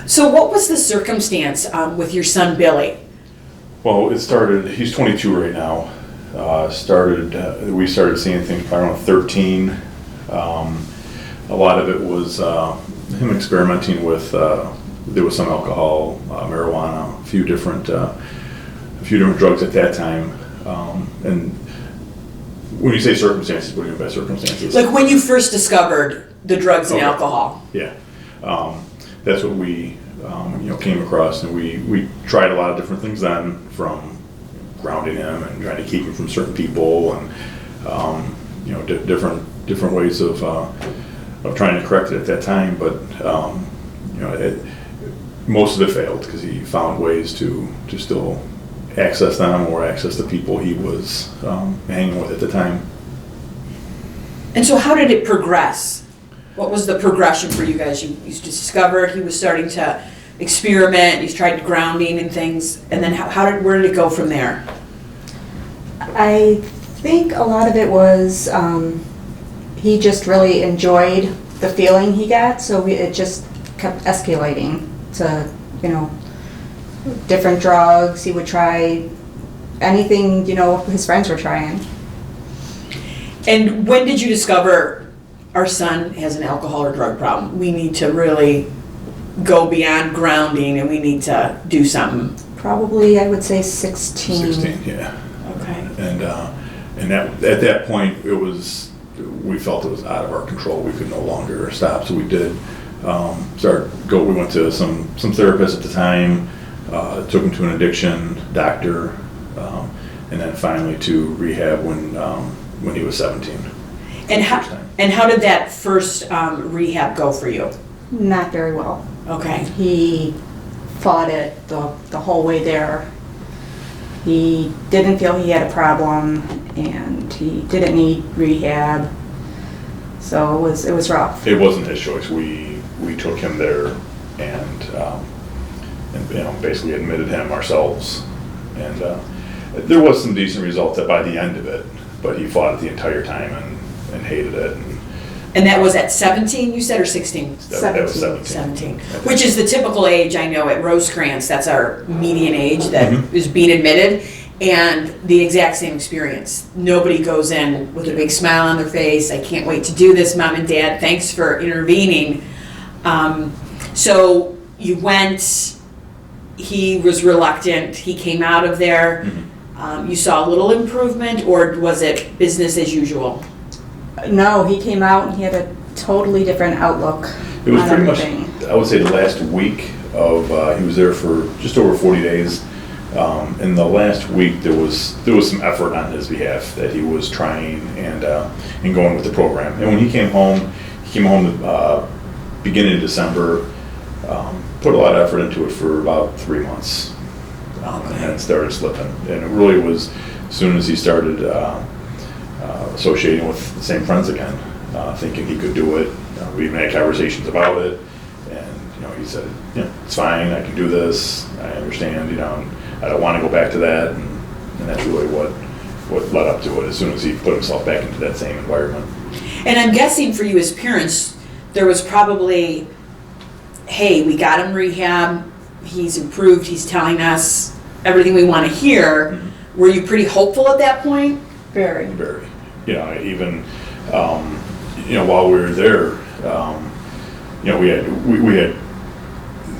So what was the circumstance with your son Billy? Well, it started, he's 22 right now. We started seeing things probably around 13. A lot of it was him experimenting with, there was some alcohol, marijuana, a few different drugs at that time. And when you say circumstances, what do you mean by circumstances? Like when you first discovered the drugs and Okay. alcohol. Yeah. That's what we came across, and we tried a lot of different things then, from grounding him and trying to keep him from certain people, and different ways of trying to correct it at that time. But most of it failed because he found ways to still access them or access the people he was hanging with at the time. And so how did it progress? What was the progression for you guys? You discovered he was starting to experiment, you tried grounding and things, and then where did it go from there? I think a lot of it was he just really enjoyed the feeling he got, so it just kept escalating to, different drugs. He would try anything, his friends were trying. And when did you discover our son has an alcohol or drug problem? We need to really go beyond grounding and we need to do something. Probably, I would say 16. 16, yeah. Okay. And at that point, we felt it was out of our control. We could no longer stop, so we did we went to some therapists at the time, took him to an addiction doctor, and then finally to rehab when he was 17. And how did that first rehab go for you? Not very well. Okay. He fought it the whole way there. He didn't feel he had a problem, and he didn't need rehab. So it was rough. It wasn't his choice. We took him there and basically admitted him ourselves. And there was some decent results by the end of it, but he fought it the entire time and hated it. And that was at 17, you said, or 16? That was 17. 17, which is the typical age, I know, at Rosecrans. That's our median age that is being admitted, and the exact same experience. Nobody goes in with a big smile on their face. I can't wait to do this, Mom and Dad. Thanks for intervening. So you went, he was reluctant, he came out of there. You saw a little improvement, or was it business as usual? No, he came out and he had a totally different outlook. It was on pretty everything. much, I would say, the last week of, he was there for just over 40 days. In the last week, there was some effort on his behalf that he was trying and going with the program. And when he came home beginning of December, put a lot of effort into it for about 3 months. And then it started slipping. And it really was as soon as he started associating with the same friends again, thinking he could do it. We even had conversations about it, and he said, it's fine, I can do this, I understand, and I don't want to go back to that, and that's really what led up to it, as soon as he put himself back into that same environment. And I'm guessing for you as parents, there was probably, hey, we got him rehab, he's improved, he's telling us everything we want to hear. Were you pretty hopeful at that point? Very. Very. Even while we were there, we had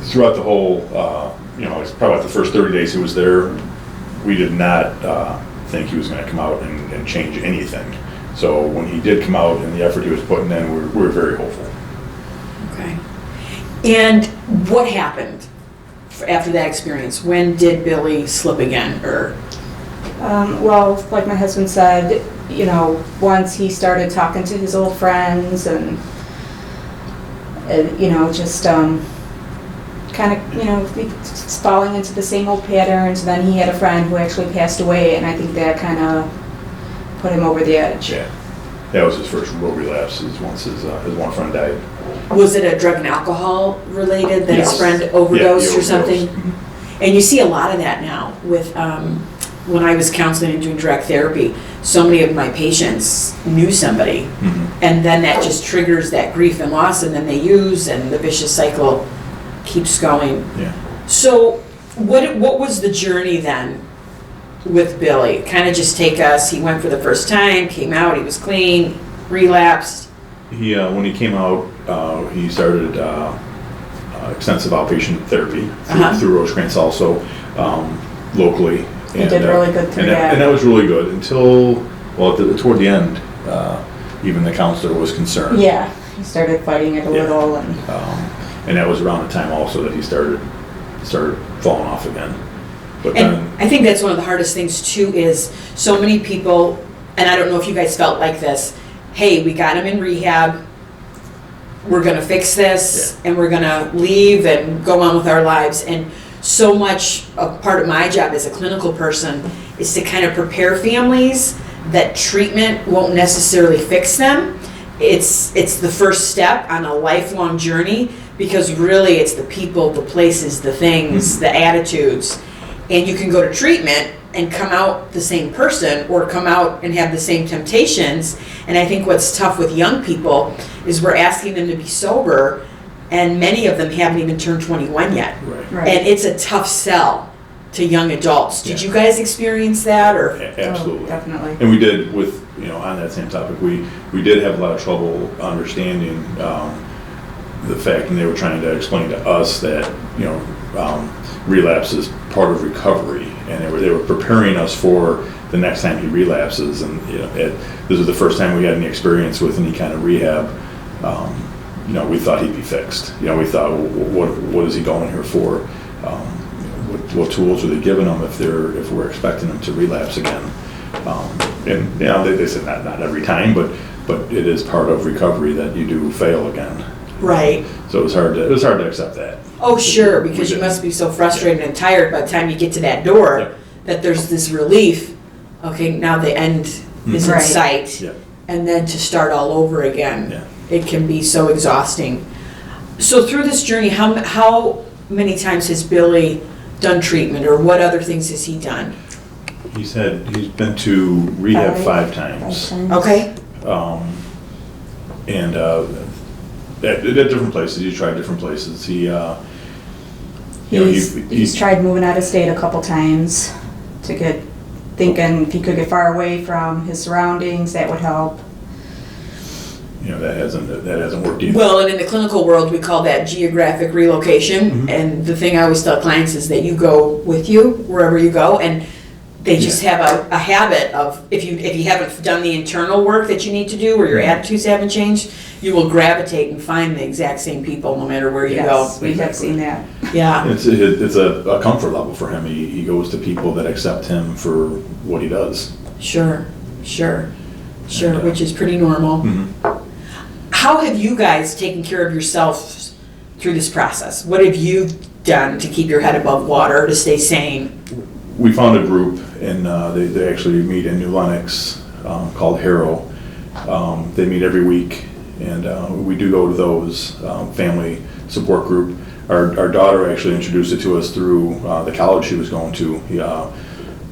throughout the whole, it's probably the first 30 days he was there, we did not think he was going to come out and change anything. So when he did come out and the effort he was putting in, we were very hopeful. Okay. And what happened after that experience? When did Billy slip again? Well, like my husband said, once he started talking to his old friends and, just kind of, falling into the same old patterns. Then he had a friend who actually passed away, and I think that kind of put him over the edge. Yeah, that was his first real relapse, once his one friend died. Was it a drug and alcohol related that Yes. his friend overdosed Yeah, or something? Mm-hmm. And you see a lot of that now with, when I was counseling and doing direct therapy, so many of my patients knew somebody, and then that just triggers that grief and loss, and then they use, and the vicious cycle keeps going. Yeah. So what was the journey then with Billy? Kind of just take us, he went for the first time, came out, he was clean, relapsed. He when he came out, he started extensive outpatient therapy through Rosecrans also, locally. He did really good through that. And that was really good until, toward the end, even the counselor was concerned. Yeah, he started fighting it a little, and that was around the time also that he started falling off again. But And I think that's one of the hardest things too, is so many people, and I don't know if you guys felt like this, hey, we got him in rehab, we're gonna fix this, and we're gonna leave and go on with our lives. And so much of part of my job as a clinical person is to kind of prepare families that treatment won't necessarily fix them. It's the first step on a lifelong journey, because really it's the people, the places, the things, the attitudes. And you can go to treatment and come out the same person, or come out and have the same temptations. And I think what's tough with young people is we're asking them to be sober, and many of them haven't even turned 21 yet. Right. And it's a tough sell to young adults. Did you guys experience that? Or Absolutely. Oh, definitely. And we did with, on that same topic, we did have a lot of trouble understanding the fact, and they were trying to explain to us that, relapse is part of recovery, and they were preparing us for the next time he relapses. And this was the first time we had any experience with any kind of rehab. We thought he'd be fixed. We thought, what is he going here for? What tools are they giving him if we're expecting him to relapse again? They said not every time, but it is part of recovery that you do fail again. right. So it was hard to accept that. Oh, sure, because you must be so frustrated and tired by the time you get to that door that there's this relief. Okay, now the end is in Right. sight. Yeah. And then to start all over again. Yeah. It can be so exhausting. So through this journey, how many times has Billy done treatment, or what other things has he done? He said he's been to rehab 5 times. Okay. And at different places. He's tried different places. He's tried moving out of state a couple times to thinking if he could get far away from his surroundings, that would help. That hasn't worked either. Well, and in the clinical world, we call that geographic relocation. Mm-hmm. And the thing I always tell clients is that you go with you wherever you go, and they just have a habit of, if you haven't done the internal work that you need to do, or your attitudes haven't changed, you will gravitate and find the exact same people no matter where you Yes, go. we have seen that. Yeah. It's a comfort level for him. He goes to people that accept him for what he does. Sure, And, which is pretty normal. Mm-hmm. How have you guys taken care of yourselves through this process? What have you done to keep your head above water, to stay sane? We found a group, and they actually meet in New Lenox called Heroin. They meet every week, and we do go to those, family support group. Our daughter actually introduced it to us through the college she was going to.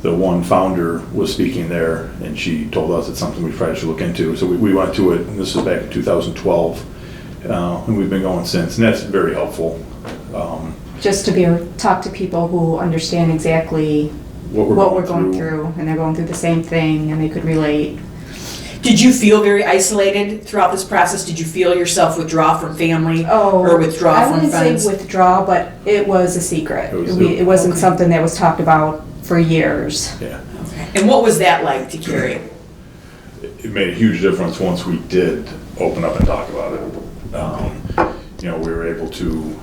The one founder was speaking there, and she told us it's something we probably should look into. So we went to it, and this was back in 2012, and we've been going since, and that's very helpful. Just to talk to people who understand exactly what we're going through, and they're going through the same thing, and they could relate. Did you feel very isolated throughout this process? Did you feel yourself withdraw from family or withdraw from friends? I wouldn't say withdraw, but it was a secret. It wasn't Okay. something that was talked about for years. Yeah. Okay. And what was that like to carry? It made a huge difference once we did open up and talk about it. We were able to,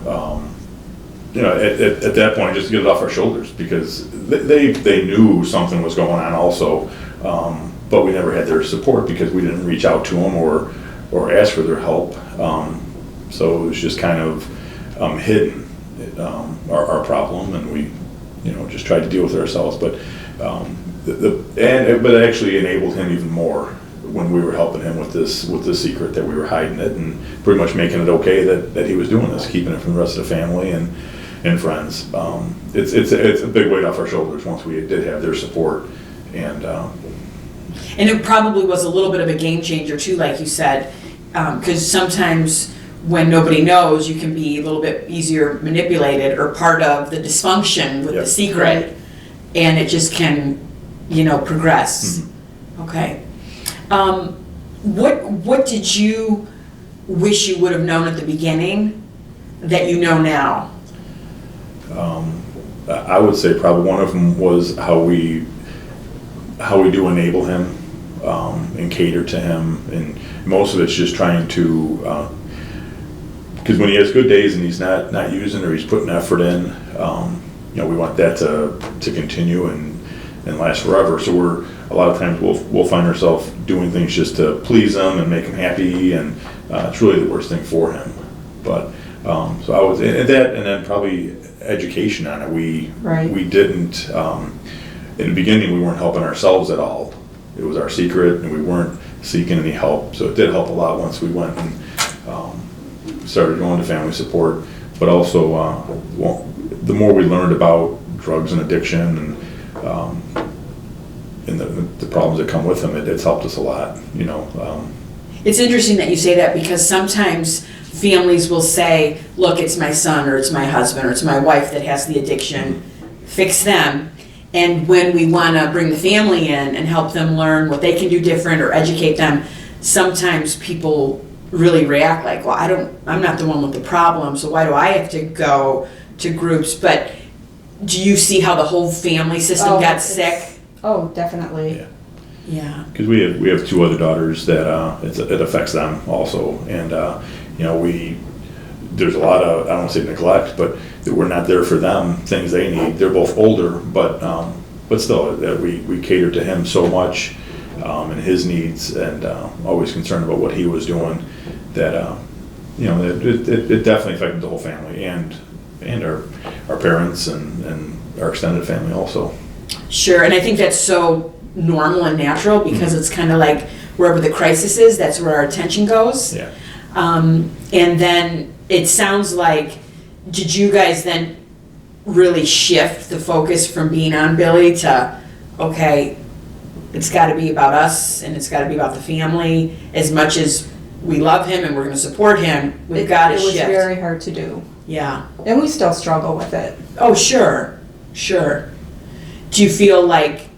at that point, just get it off our shoulders, because they knew something was going on also, but we never had their support because we didn't reach out to them or ask for their help. So it was just kind of hidden, our problem, and we just tried to deal with it ourselves. But but it actually enabled him even more when we were helping him with this secret, that we were hiding it and pretty much making it okay that he was doing this, keeping it from the rest of the family and friends. It's a big weight off our shoulders once we did have their support, and And it probably was a little bit of a game changer too, like you said, because sometimes when nobody knows, you can be a little bit easier manipulated or part of the dysfunction with the secret, and it just can, progress. Okay. What did you wish you would have known at the beginning that you know now? I would say probably one of them was how we do enable him and cater to him, and most of it's just trying to, because when he has good days and he's not using or he's putting effort in, we want that to continue and last forever. So a lot of times we'll find ourselves doing things just to please him and make him happy, and it's really the worst thing for him. But so I was and then probably education on it. We didn't in the beginning, we weren't helping ourselves at all. It was our secret, and we weren't seeking any help. So it did help a lot once we went and started going to family support. But also, the more we learned about drugs and addiction and the problems that come with them, it's helped us a lot. It's interesting that you say that, because sometimes families will say, look, it's my son or it's my husband or it's my wife that has the addiction, fix them. And when we want to bring the family in and help them learn what they can do different or educate them, sometimes people really react like, well, I'm not the one with the problem, so why do I have to go to groups? But do you see how the whole family system got sick? Oh, definitely. Yeah. Because we have two other daughters that it affects them also, and there's a lot of, I don't want to say neglect, but that we're not there for them, things they need. They're both older, but still, that we cater to him so much and his needs, and always concerned about what he was doing. That it definitely affected the whole family and our parents and our extended family also. Sure, and I think that's so normal and natural, because it's kind of like wherever the crisis is, that's where our attention goes. Yeah. And then it sounds like, did you guys then really shift the focus from being on Billy to, okay, it's got to be about us and it's got to be about the family, as much as we love him and we're going to support him, we've got to shift. It was very hard to do. Yeah. And we still struggle with it. Oh, sure. Do you feel like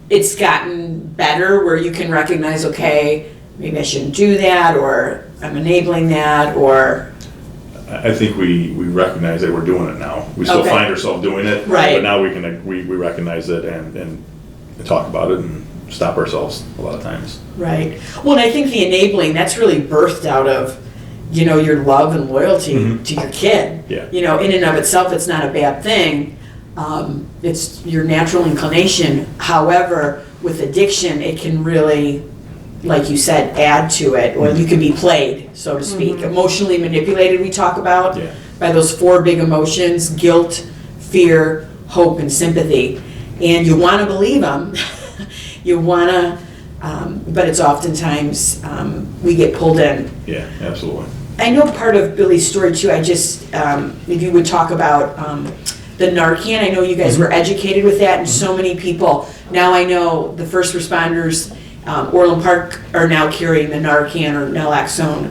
it's gotten better where you can recognize, okay, maybe I shouldn't do that, or I'm enabling that, or? I think we recognize that we're doing it now. We still find ourselves doing it, right? But now we recognize it and talk about it and stop ourselves a lot of times. Right. Well, and I think the enabling, that's really birthed out of, your love and loyalty to your kid. Yeah. In and of itself, it's not a bad thing. It's your natural inclination. However, with addiction, it can really, like you said, add to it, or you can be played, so to speak. Emotionally manipulated, we talk about, by those 4 big emotions: guilt, fear, hope, and sympathy. And you want to believe them. You want to, but it's oftentimes we get pulled in. Yeah, absolutely. I know part of Billy's story too. I just, if you would talk about the Narcan. I know you guys were educated with that, and so many people. Now I know the first responders, Orland Park, are now carrying the Narcan or naloxone.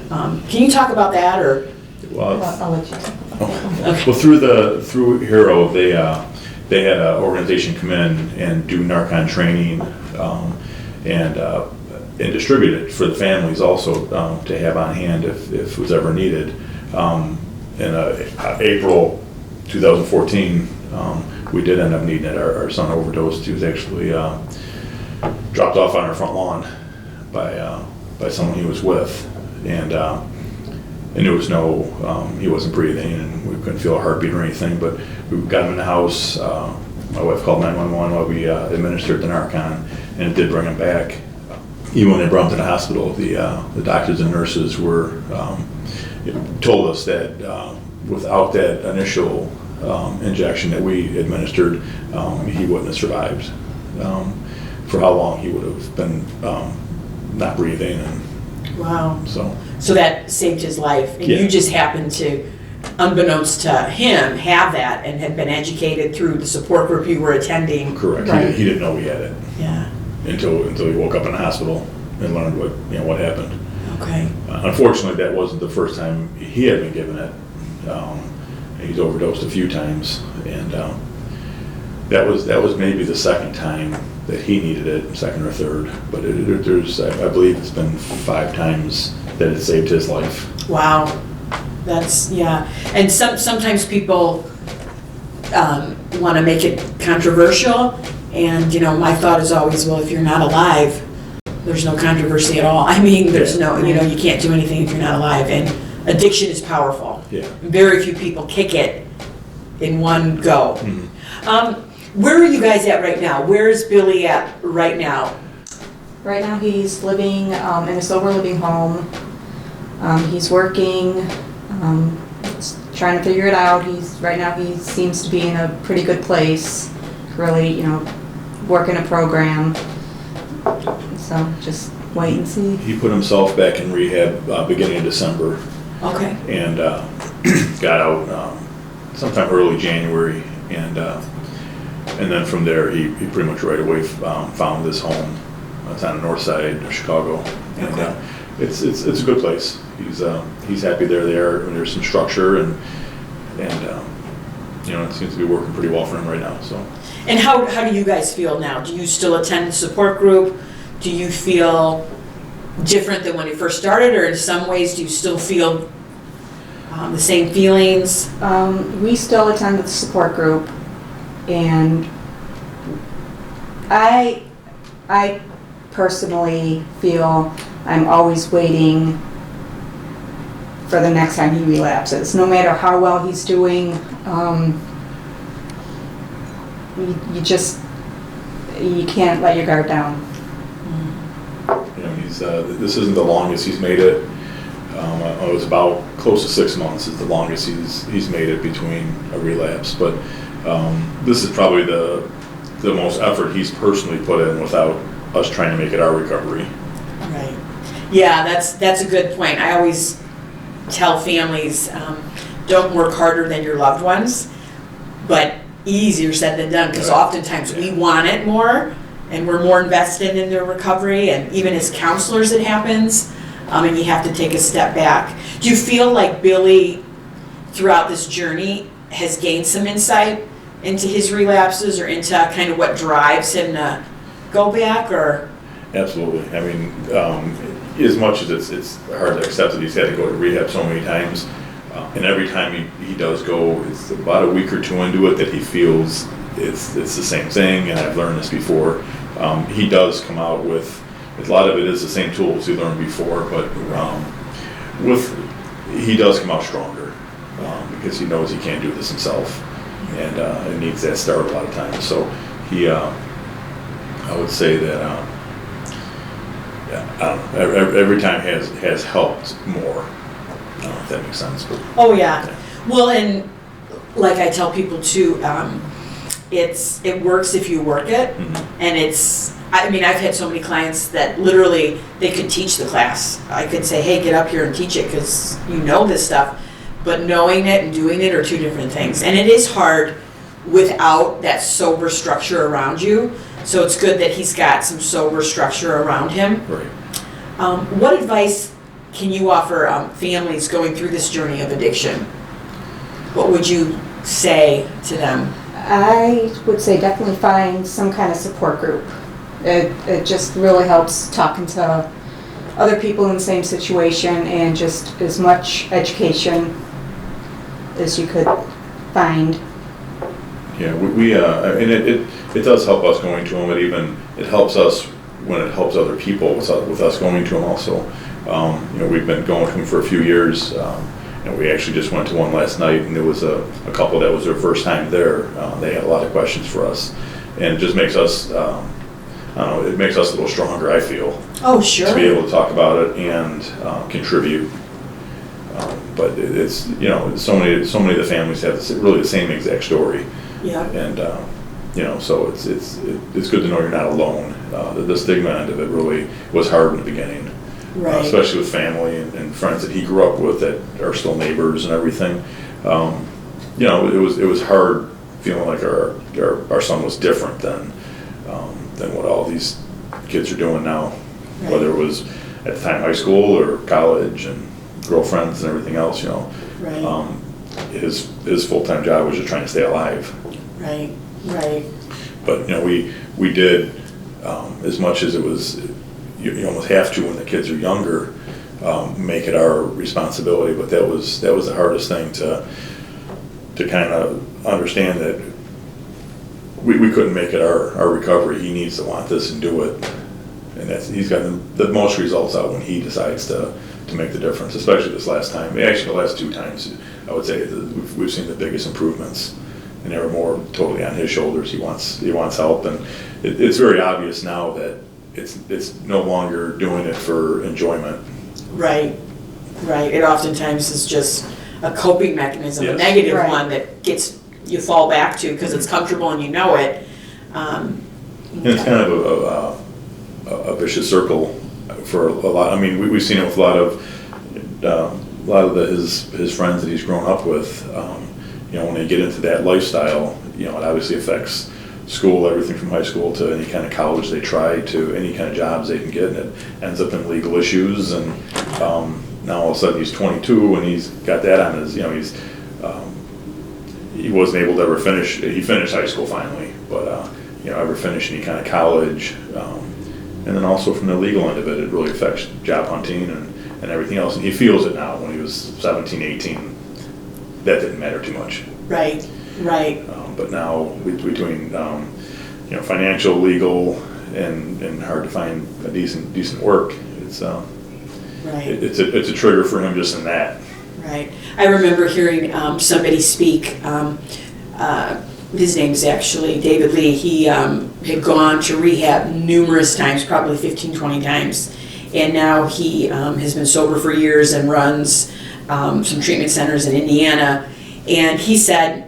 Can you talk about that, or? Well, I'll let you talk about that. Well, through Hero, they had an organization come in and do Narcan training and distribute it for the families also to have on hand if it was ever needed. In April 2014, we did end up needing it. Our son overdosed. He was actually dropped off on our front lawn by someone he was with, and there was he wasn't breathing, and we couldn't feel a heartbeat or anything. But we got him in the house. My wife called 911 while we administered the Narcan, and it did bring him back. Even when they brought him to the hospital, the doctors and nurses told us that without that initial injection that we administered, he wouldn't have survived. For how long he would have been not breathing. And wow. So that saved his life, and you just happened to, unbeknownst to him, have that and had been educated through the support group you were attending. Correct. Right. He didn't know he had it. Yeah. Until he woke up in the hospital and learned what happened. Okay. Unfortunately, that wasn't the first time he had been given it. He's overdosed a few times, and that was maybe the second time that he needed it, second or third. But I believe it's been 5 times that it saved his life. Wow. That's, yeah. And sometimes people want to make it controversial, and my thought is always, well, if you're not alive, there's no controversy at all. I mean, there's no, you can't do anything if you're not alive, and addiction is powerful. Yeah. Very few people kick it in one go. Mm-hmm. Where are you guys at right now? Where is Billy at right now? Right now he's living in a sober living home. He's working, trying to figure it out. Right now he seems to be in a pretty good place, really, working a program. So just wait and see. He put himself back in rehab beginning of December. Okay. And got out sometime early January, and then from there he pretty much right away found this home. It's on the north side of Chicago, and Okay. it's a good place. He's happy there. And there's some structure, and it seems to be working pretty well for him right now. So. And how do you guys feel now? Do you still attend the support group? Do you feel different than when you first started, or in some ways do you still feel the same feelings? We still attend the support group, and I personally feel I'm always waiting for the next time he relapses. No matter how well he's doing, you can't let your guard down. This isn't the longest he's made it. It was about close to 6 months is the longest he's made it between a relapse. But this is probably the most effort he's personally put in without us trying to make it our recovery. Right. Yeah, that's a good point. I always tell families, don't work harder than your loved ones, but easier said than done, because oftentimes we want it more, and we're more invested in their recovery, and even as counselors it happens, and you have to take a step back. Do you feel like Billy, throughout this journey, has gained some insight into his relapses, or into kind of what drives him to go back, or? Absolutely. I mean, as much as it's hard to accept that he's had to go to rehab so many times, and every time he does go, it's about a week or two into it that he feels it's the same thing, and I've learned this before. He does come out with, a lot of it is the same tools he learned before, but he does come out stronger, because he knows he can't do this himself, and it needs that start a lot of times. So he, I would say that every time has helped more. I don't know if that makes sense. But, oh yeah. Well, and like I tell people too, it works if you work it, mm-hmm. and I've had so many clients that literally they could teach the class. I could say, hey, get up here and teach it because you know this stuff, but knowing it and doing it are two different things. And it is hard without that sober structure around you. So it's good that he's got some sober structure around him. Right. What advice can you offer families going through this journey of addiction? What would you say to them? I would say definitely find some kind of support group. It just really helps talking to other people in the same situation, and just as much education as you could find. Yeah, and it does help us going to him. It helps us when it helps other people with us going to him also. We've been going to him for a few years, and we actually just went to one last night, and there was a couple that was their first time there. They had a lot of questions for us, and it just makes us, it makes us a little stronger, I feel. Oh, sure. To be able to talk about it and contribute. But it's, so many of the families have really the same exact story. Yeah. And, so it's good to know you're not alone. The stigma end of it really was hard in the beginning. Right. Especially with family and friends that he grew up with that are still neighbors and everything. It was hard feeling like our son was different than what all these kids are doing now. Right. Whether it was at the time high school or college and girlfriends and everything else, you know. Right. His full-time job was just trying to stay alive. Right, right. But, you know, we did, as much as it was, you almost have to when the kids are younger, make it our responsibility. But that was the hardest thing to kind of understand, that we couldn't make it our recovery. He needs to want this and do it. And he's gotten the most results out when he decides to make the difference, especially this last time. Actually, the last 2 times, I would say that we've seen the biggest improvements, and they were more totally on his shoulders. He wants help, and it's very obvious now that it's no longer doing it for enjoyment. Right, right. It oftentimes is just a coping mechanism, Yes. a negative Right. one that you fall back to because it's comfortable and you know it. And it's kind of a vicious circle for a lot. I mean, we've seen it with a lot of his friends that he's grown up with. You know, when they get into that lifestyle, you know, it obviously affects school, everything from high school to any kind of college they try, to any kind of jobs they can get, and it ends up in legal issues. And now all of a sudden he's 22 and he's got that on his, you know, he wasn't able to ever finish. He finished high school finally, but you know, ever finish any kind of college. And then also from the legal end of it, it really affects job hunting and everything else. And he feels it now. When he was 17, 18, that didn't matter too much. Right, right. But now between you know, financial, legal, and hard to find a decent work, it's Right. it's a trigger for him just in that. Right. I remember hearing somebody speak. His name is actually David Lee. He had gone to rehab numerous times, probably 15, 20 times. And now he has been sober for years and runs some treatment centers in Indiana. And he said,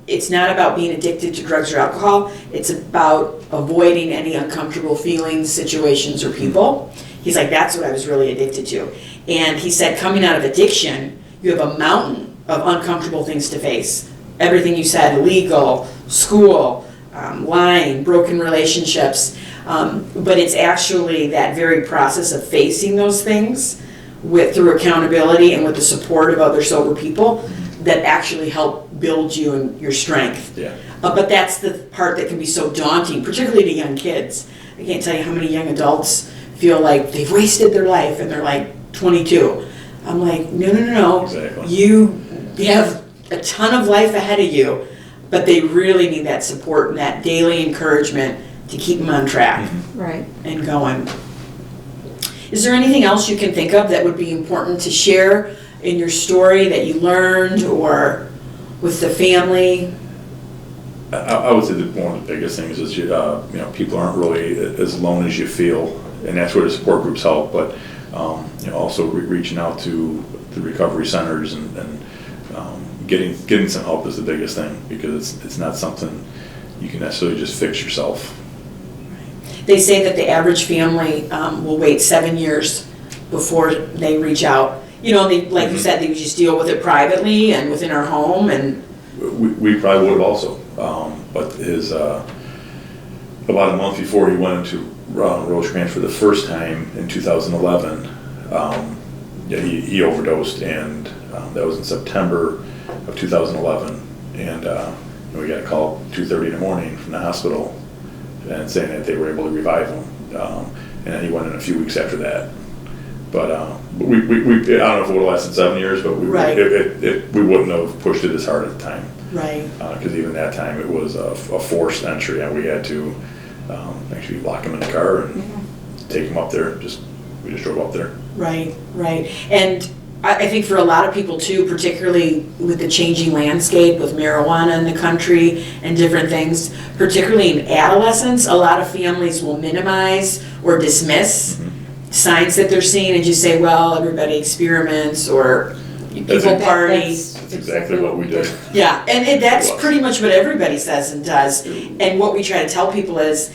it's not about being addicted to drugs or alcohol. It's about avoiding any uncomfortable feelings, situations, or people. He's like, that's what I was really addicted to. And he said, coming out of addiction, you have a mountain of uncomfortable things to face. Everything you said, illegal, school, lying, broken relationships. But it's actually that very process of facing those things through accountability and with the support of other sober people that actually help build you and your strength. Yeah. But that's the part that can be so daunting, particularly to young kids. I can't tell you how many young adults feel like they've wasted their life and they're like 22. I'm like, no. Exactly. You have a ton of life ahead of you, but they really need that support and that daily encouragement to keep them on track Right. and going. Is there anything else you can think of that would be important to share in your story that you learned or with the family? I would say that one of the biggest things is you know, people aren't really as alone as you feel, and that's where the support groups help. But you know, also reaching out to the recovery centers and getting some help is the biggest thing, because it's not something you can necessarily just fix yourself. They say that the average family will wait 7 years before they reach out. You know, like you said, they would just deal with it privately and within our home. And we probably would have also, but his about a month before he went into Rosecrans for the first time in 2011, yeah, he overdosed, and that was in September of 2011, and we got a call at 2:30 in the morning from the hospital and saying that they were able to revive him, and then he went in a few weeks after that. But we I don't know if it would have lasted 7 years, but we wouldn't have pushed it as hard at the time. right, Because even that time it was a forced entry, and we had to actually lock him in the car and take him up there. We just drove up there. right. And I think for a lot of people too, particularly with the changing landscape with marijuana in the country and different things, particularly in adolescence, a lot of families will minimize or dismiss signs that they're seeing and just say, well, everybody experiments or people party. That's exactly what we did. Yeah, and that's pretty much what everybody says and does. And what we try to tell people is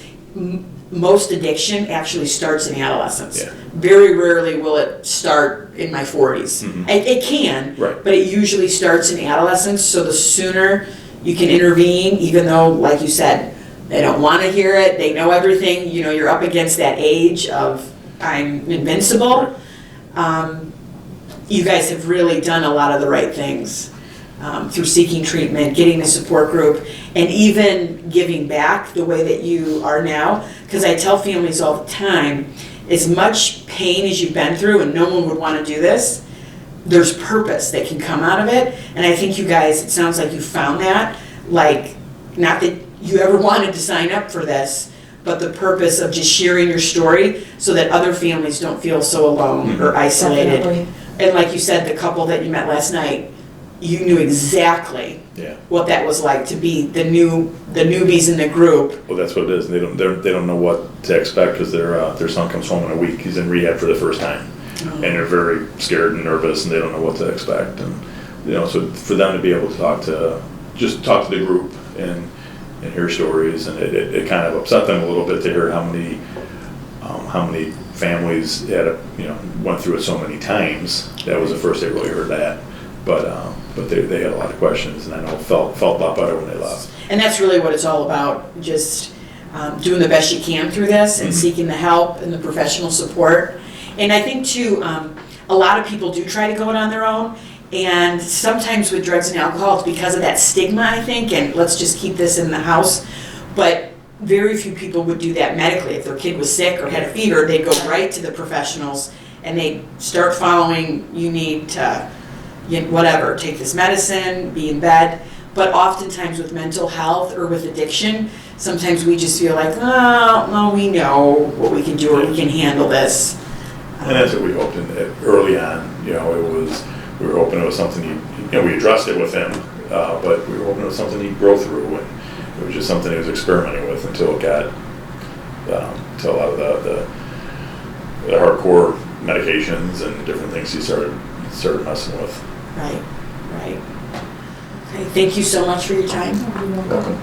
most addiction actually starts in adolescence. Yeah. Very rarely will it start in my 40s. It can, Right. but it usually starts in adolescence. So the sooner you can intervene, even though, like you said, they don't want to hear it, they know everything, you know, you're up against that age of I'm invincible. You guys have really done a lot of the right things through seeking treatment, getting a support group, and even giving back the way that you are now. Because I tell families all the time, as much pain as you've been through, and no one would want to do this, there's purpose that can come out of it. And I think you guys, it sounds like you found that. Like, not that you ever wanted to sign up for this, but the purpose of just sharing your story so that other families don't feel so alone or isolated. Definitely. And like you said, the couple that you met last night, you knew exactly what that was like to be the newbies in the group. Well, that's what it is. They don't know what to expect because their son comes home in a week. He's in rehab for the first time, and they're very scared and nervous, and they don't know what to expect. And so for them to be able to talk to the group and hear stories, and it kind of upset them a little bit to hear how many families went through it so many times. That was the first they really heard that, but they had a lot of questions, and I know felt a lot better when they left. And that's really what it's all about, just doing the best you can through this and seeking the help and the professional support. And I think too, a lot of people do try to go it on their own, and sometimes with drugs and alcohol, it's because of that stigma, I think, and let's just keep this in the house. But very few people would do that medically. If their kid was sick or had a fever, they'd go right to the professionals and they'd start following, you need to, whatever, take this medicine, be in bed. But oftentimes with mental health or with addiction, sometimes we just feel like, oh, no, we know what we can do or we can handle this. And that's what we hoped early on. We were hoping it was something we addressed it with him, but we were hoping it was something he'd grow through, and it was just something he was experimenting with until it got to a lot of the hardcore medications and different things he started messing with. Right. Okay, thank you so much for your time. Welcome.